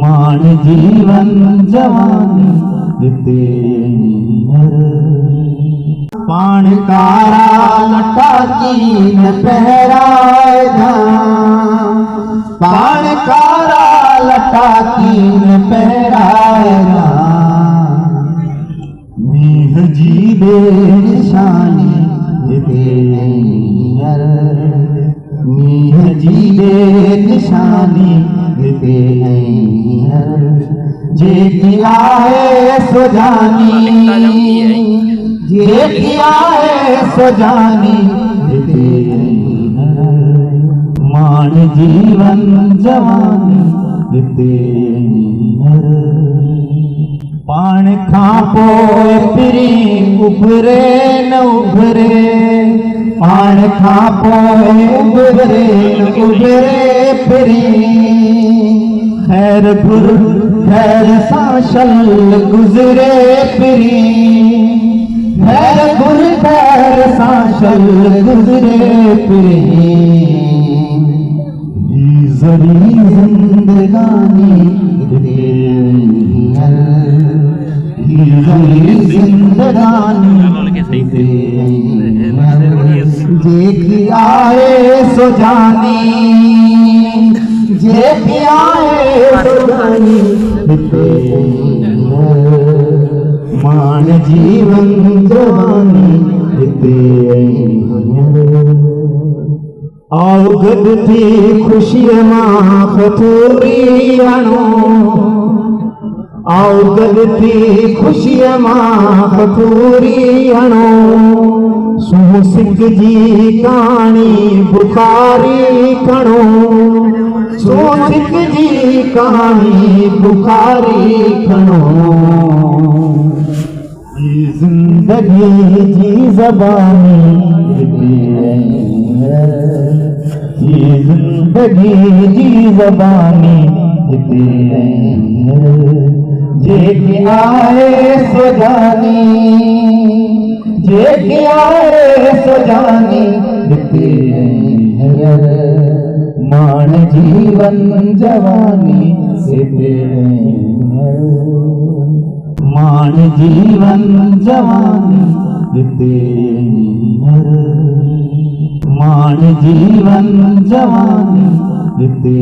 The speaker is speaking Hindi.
मान जीवन जवानी दिते पाण कारा लटा कीन पहराए धाम, पाण कारा लटा कीन पहराए धाम, मीह जी दे निशानी दिते मीह जी दे निशानी दिते जे किया है सुजानी, जे किया है सुजानी दिते मान जीवन जवानी दिते पाण खां पोइ पिरी उभरे न उभरे, पाण खां पोइ उभरे न उभरे पिरी, खैर घुर खैर सां शल गुज़रे पिरी, खैर घुर खैर सां शल गुज़रे पिरी, ज़री ज़िंदगानी दिते जिंदगानी जे किया है सो जानी, जे किया है सो जानी मान जीवन जवानी दिते औगद थी खुशी मां खथूरी हणो, औगद थी खुशी मां खथूरी हणो, सूसिक जी कहानी बुखारी खणो, सूसिक जी कहानी बुखारी खणो, जिंदगी जी ज़बानी जिंदगी जी ज़बानी जे किया है सो जानी, जे किया है सो जानी दिते मान जीवन जवानी दिते मान जीवन जवानी दिते मान जीवन जवानी दिते